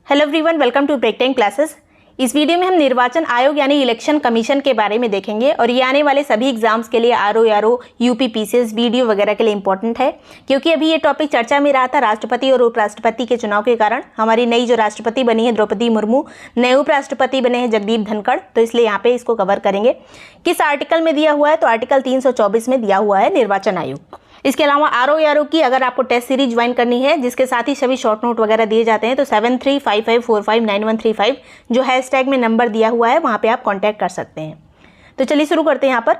Hello everyone, welcome to break time classes. इस video में हम निर्वाचन आयोग यानी इलेक्शन कमीशन के बारे में देखेंगे और ये आने वाले सभी एग्जाम्स के लिए आरओ, यूपी, पीसीएस, वीडियो वगैरह के लिए इंपॉर्टेंट है, क्योंकि अभी ये टॉपिक चर्चा में रहा था राष्ट्रपति और उपराष्ट्रपति के चुनाव के कारण। हमारी नई जो राष्ट्रपति बनी है द्रौपदी मुर्मू, नए उपराष्ट्रपति बने हैं जगदीप धनखड़, तो इसलिए यहाँ पे इसको कवर करेंगे। किस आर्टिकल में दिया हुआ है, तो आर्टिकल 324 में दिया हुआ है निर्वाचन आयोग। इसके अलावा आरओ की अगर आपको टेस्ट सीरीज ज्वाइन करनी है, जिसके साथ ही सभी शॉर्ट नोट वगैरह दिए जाते हैं, तो 7355459135 जो हैशटैग में नंबर दिया हुआ है वहाँ पे आप कांटेक्ट कर सकते हैं। तो चलिए शुरू करते हैं। यहाँ पर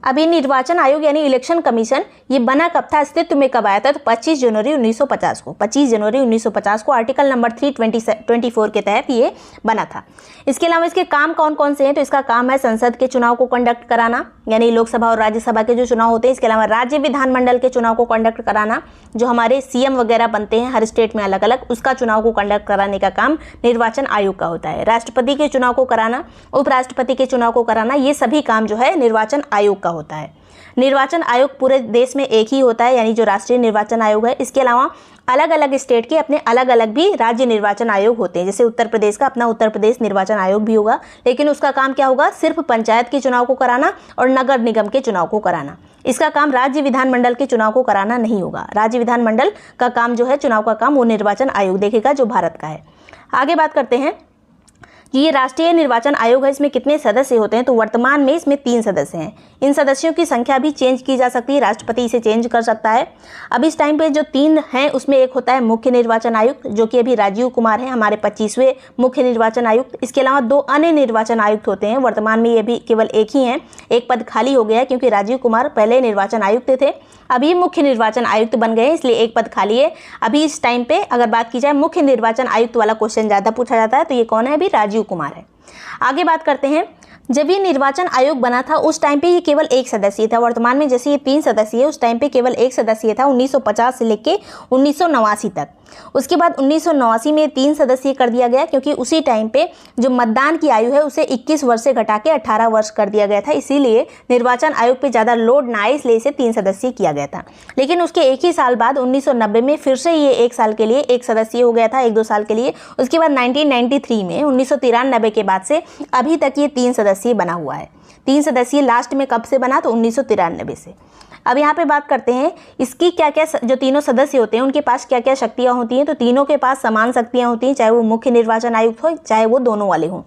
अभी निर्वाचन आयोग यानी इलेक्शन कमीशन ये बना कब था, अस्तित्व में कब आया था, तो 25 जनवरी 1950 को। 25 जनवरी 1950 को आर्टिकल नंबर 324 के तहत ये बना था। इसके अलावा इसके काम कौन कौन से हैं, तो इसका काम है संसद के चुनाव को कंडक्ट कराना, यानी लोकसभा और राज्यसभा के जो चुनाव होते हैं। इसके अलावा राज्य विधानमंडल के चुनाव को कंडक्ट कराना, जो हमारे सीएम वगैरह बनते हैं हर स्टेट में अलग अलग, उसका चुनाव को कंडक्ट कराने का काम निर्वाचन आयोग का होता है। राष्ट्रपति के चुनाव को कराना, उपराष्ट्रपति के चुनाव को कराना, ये सभी काम जो है निर्वाचन आयोग का होता है। निर्वाचन आयोग पूरे देश में एक ही होता है, यानी जो राष्ट्रीय निर्वाचन आयोग है। इसके अलावा अलग अलग स्टेट के अपने अलग अलग भी राज्य निर्वाचन आयोग होते हैं। जैसे उत्तर प्रदेश का अपना उत्तर प्रदेश निर्वाचन आयोग भी होगा, लेकिन उसका काम क्या होगा, सिर्फ पंचायत के चुनाव को कराना और नगर निगम के चुनाव को कराना। इसका काम राज्य विधानमंडल के चुनाव को कराना नहीं होगा। राज्य विधानमंडल का काम जो है, चुनाव का काम, वो निर्वाचन आयोग देखेगा जो भारत का है। आगे बात करते हैं कि ये राष्ट्रीय निर्वाचन आयोग है, इसमें कितने सदस्य होते हैं, तो वर्तमान में इसमें 3 सदस्य हैं। इन सदस्यों की संख्या भी चेंज की जा सकती है, राष्ट्रपति इसे चेंज कर सकता है। अब इस टाइम पे जो 3 हैं उसमें एक होता है मुख्य निर्वाचन आयुक्त, जो कि अभी राजीव कुमार हैं, हमारे 25वें मुख्य निर्वाचन आयुक्त। इसके अलावा 2 अन्य निर्वाचन आयुक्त होते हैं, वर्तमान में ये भी केवल एक ही हैं। एक पद खाली हो गया है क्योंकि राजीव कुमार पहले निर्वाचन आयुक्त थे, अभी मुख्य निर्वाचन आयुक्त बन गए, इसलिए एक पद खाली है। अभी इस टाइम पे अगर बात की जाए मुख्य निर्वाचन आयुक्त वाला क्वेश्चन ज़्यादा पूछा जाता है, तो ये कौन है, अभी राजीव कुमार है। आगे बात करते हैं, जब ये निर्वाचन आयोग बना था उस टाइम पे ये केवल एक सदस्यीय था। वर्तमान में जैसे ये 3 सदस्यीय है, उस टाइम पे केवल एक सदस्यीय था 1950 से लेके 1989 तक। उसके बाद 1989 में 3 सदस्यीय कर दिया गया, क्योंकि उसी टाइम पे जो मतदान की आयु है उसे 21 वर्ष से घटा के 18 वर्ष कर दिया गया था। इसीलिए निर्वाचन आयोग पे ज़्यादा लोड ना आए, इसलिए इसे 3 सदस्यीय किया गया था। लेकिन उसके एक ही साल बाद 1990 में फिर से ये 1 साल के लिए 1 सदस्यीय हो गया था, 1-2 साल के लिए। उसके बाद 1993 में 1993 के बाद से अभी तक ये 3 सदस्यीय बना हुआ है। 3 सदस्यीय लास्ट में कब से बना, तो 1993 से। अब यहाँ पे बात करते हैं इसकी क्या क्या, जो तीनों सदस्य होते हैं उनके पास क्या क्या शक्तियाँ होती हैं, तो तीनों के पास समान शक्तियाँ होती हैं, चाहे वो मुख्य निर्वाचन आयुक्त हो चाहे वो दोनों वाले हों।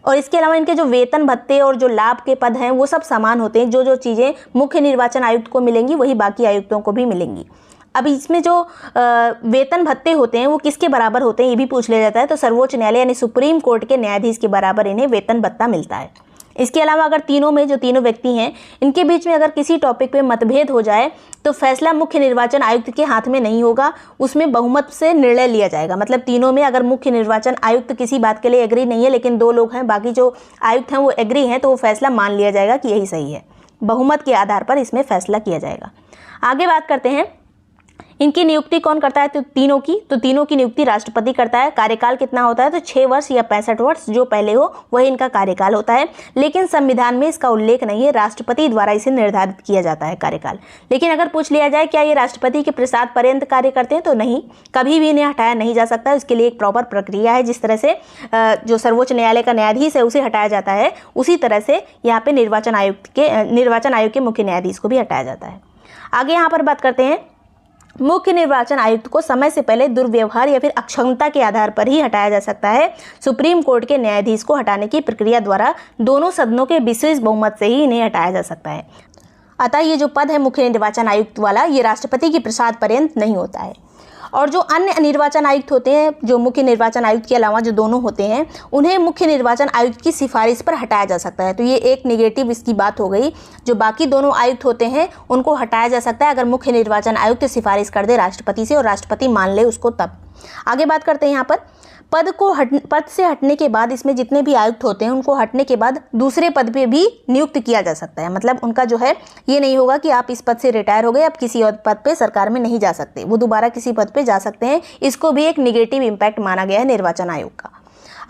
और इसके अलावा इनके जो वेतन भत्ते और जो लाभ के पद हैं वो सब समान होते हैं। जो जो चीज़ें मुख्य निर्वाचन आयुक्त को मिलेंगी वही बाकी आयुक्तों को भी मिलेंगी। अब इसमें जो वेतन भत्ते होते हैं वो किसके बराबर होते हैं, ये भी पूछ लिया जाता है, तो सर्वोच्च न्यायालय यानी सुप्रीम कोर्ट के न्यायाधीश के बराबर इन्हें वेतन भत्ता मिलता है। इसके अलावा अगर तीनों में जो तीनों व्यक्ति हैं इनके बीच में अगर किसी टॉपिक पे मतभेद हो जाए, तो फैसला मुख्य निर्वाचन आयुक्त के हाथ में नहीं होगा, उसमें बहुमत से निर्णय लिया जाएगा। मतलब तीनों में अगर मुख्य निर्वाचन आयुक्त किसी बात के लिए एग्री नहीं है, लेकिन 2 लोग हैं, बाकी जो आयुक्त हैं वो एग्री हैं, तो वो फैसला मान लिया जाएगा कि यही सही है। बहुमत के आधार पर इसमें फैसला किया जाएगा। आगे बात करते हैं इनकी नियुक्ति कौन करता है, तो तीनों की नियुक्ति राष्ट्रपति करता है। कार्यकाल कितना होता है, तो 6 वर्ष या 65 वर्ष, जो पहले हो वही इनका कार्यकाल होता है। लेकिन संविधान में इसका उल्लेख नहीं है, राष्ट्रपति द्वारा इसे निर्धारित किया जाता है कार्यकाल। लेकिन अगर पूछ लिया जाए क्या ये राष्ट्रपति के प्रसाद पर्यंत कार्य करते हैं, तो नहीं, कभी भी इन्हें हटाया नहीं जा सकता। इसके लिए एक प्रॉपर प्रक्रिया है। जिस तरह से जो सर्वोच्च न्यायालय का न्यायाधीश है उसे हटाया जाता है, उसी तरह से यहाँ पे निर्वाचन आयोग के मुख्य न्यायाधीश को भी हटाया जाता है। आगे यहाँ पर बात करते हैं, मुख्य निर्वाचन आयुक्त को समय से पहले दुर्व्यवहार या फिर अक्षमता के आधार पर ही हटाया जा सकता है। सुप्रीम कोर्ट के न्यायाधीश को हटाने की प्रक्रिया द्वारा दोनों सदनों के विशेष बहुमत से ही इन्हें हटाया जा सकता है। अतः ये जो पद है मुख्य निर्वाचन आयुक्त वाला, ये राष्ट्रपति के प्रसाद पर्यंत नहीं होता है। और जो अन्य निर्वाचन आयुक्त होते हैं, जो मुख्य निर्वाचन आयुक्त के अलावा जो दोनों होते हैं, उन्हें मुख्य निर्वाचन आयुक्त की सिफारिश पर हटाया जा सकता है। तो ये एक नेगेटिव इसकी बात हो गई। जो बाकी दोनों आयुक्त होते हैं उनको हटाया जा सकता है अगर मुख्य निर्वाचन आयुक्त सिफारिश कर दे राष्ट्रपति से और राष्ट्रपति मान ले उसको तब। आगे बात करते हैं यहाँ पर पद से हटने के बाद, इसमें जितने भी आयुक्त होते हैं उनको हटने के बाद दूसरे पद पे भी नियुक्त किया जा सकता है। मतलब उनका जो है ये नहीं होगा कि आप इस पद से रिटायर हो गए, आप किसी और पद पे सरकार में नहीं जा सकते, वो दोबारा किसी पद पे जा सकते हैं। इसको भी एक निगेटिव इम्पैक्ट माना गया है निर्वाचन आयोग का।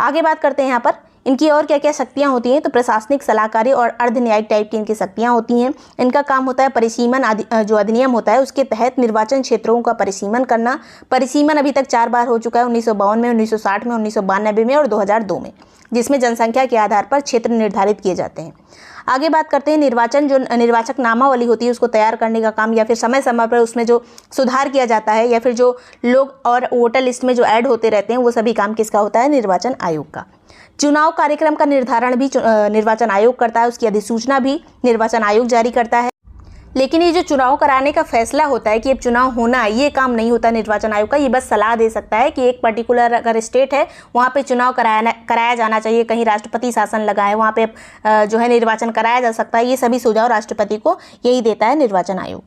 आगे बात करते हैं यहाँ पर इनकी और क्या क्या शक्तियाँ होती हैं, तो प्रशासनिक, सलाहकारी और अर्ध न्यायिक टाइप की इनकी शक्तियाँ होती हैं। इनका काम होता है परिसीमन जो अधिनियम होता है उसके तहत निर्वाचन क्षेत्रों का परिसीमन करना। परिसीमन अभी तक 4 बार हो चुका है, 1952 में, 1960 में, 1992 में और 2002 में, जिसमें जनसंख्या के आधार पर क्षेत्र निर्धारित किए जाते हैं। आगे बात करते हैं निर्वाचन, जो निर्वाचक नामावली होती है उसको तैयार करने का काम, या फिर समय समय पर उसमें जो सुधार किया जाता है, या फिर जो लोग और वोटर लिस्ट में जो ऐड होते रहते हैं, वो सभी काम किसका होता है? निर्वाचन आयोग का। चुनाव कार्यक्रम का निर्धारण भी निर्वाचन आयोग करता है, उसकी अधिसूचना भी निर्वाचन आयोग जारी करता है। लेकिन ये जो चुनाव कराने का फैसला होता है कि अब चुनाव होना है, ये काम नहीं होता निर्वाचन आयोग का। ये बस सलाह दे सकता है कि एक पर्टिकुलर अगर स्टेट है वहाँ पे चुनाव कराया जाना चाहिए, कहीं राष्ट्रपति शासन लगा है वहाँ पे जो है निर्वाचन कराया जा सकता है, ये सभी सुझाव राष्ट्रपति को यही देता है निर्वाचन आयोग।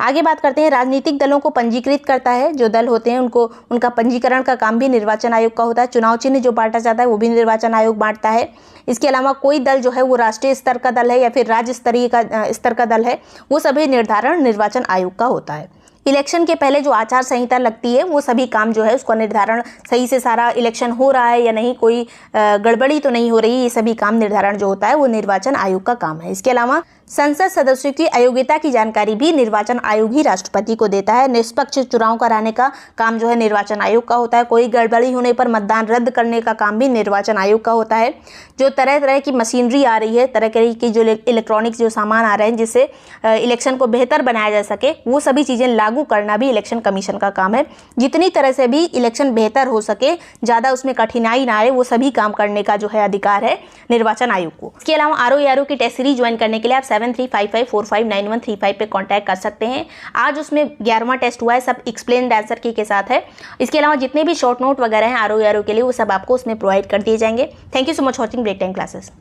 आगे बात करते हैं, राजनीतिक दलों को पंजीकृत करता है। जो दल होते हैं उनको उनका पंजीकरण का काम भी निर्वाचन आयोग का होता है। चुनाव चिन्ह जो बांटा जाता है वो भी निर्वाचन आयोग बांटता है। इसके अलावा कोई दल जो है वो राष्ट्रीय स्तर का दल है या फिर राज्य स्तरीय का स्तर का दल है, वो सभी निर्धारण निर्वाचन आयोग का होता है। इलेक्शन के पहले जो आचार संहिता लगती है वो सभी काम जो है उसका निर्धारण, सही से सारा इलेक्शन हो रहा है या नहीं, कोई गड़बड़ी तो नहीं हो रही, ये सभी काम निर्धारण जो होता है वो निर्वाचन आयोग का काम है। इसके अलावा संसद सदस्यों की अयोग्यता की जानकारी भी निर्वाचन आयोग ही राष्ट्रपति को देता है। निष्पक्ष चुनाव कराने का काम जो है निर्वाचन आयोग का होता है। कोई गड़बड़ी होने पर मतदान रद्द करने का काम भी निर्वाचन आयोग का होता है। जो तरह तरह की मशीनरी आ रही है, तरह तरह की जो इलेक्ट्रॉनिक्स जो सामान आ रहे हैं जिससे इलेक्शन को बेहतर बनाया जा सके, वो सभी चीज़ें लागू करना भी इलेक्शन कमीशन का काम है। जितनी तरह से भी इलेक्शन बेहतर हो सके, ज़्यादा उसमें कठिनाई ना आए, वो सभी काम करने का जो है अधिकार है निर्वाचन आयोग को। इसके अलावा आरओ की टेस्ट सीरीज ज्वाइन करने के लिए आप 7355459135 पे कांटेक्ट कर सकते हैं। आज उसमें 11वां टेस्ट हुआ है, सब एक्सप्लेन्ड आंसर की के साथ है। इसके अलावा जितने भी शॉर्ट नोट वगैरह हैं आरओ के लिए, वो सब आपको उसमें प्रोवाइड कर दिए जाएंगे। Thank you so much watching break time classes.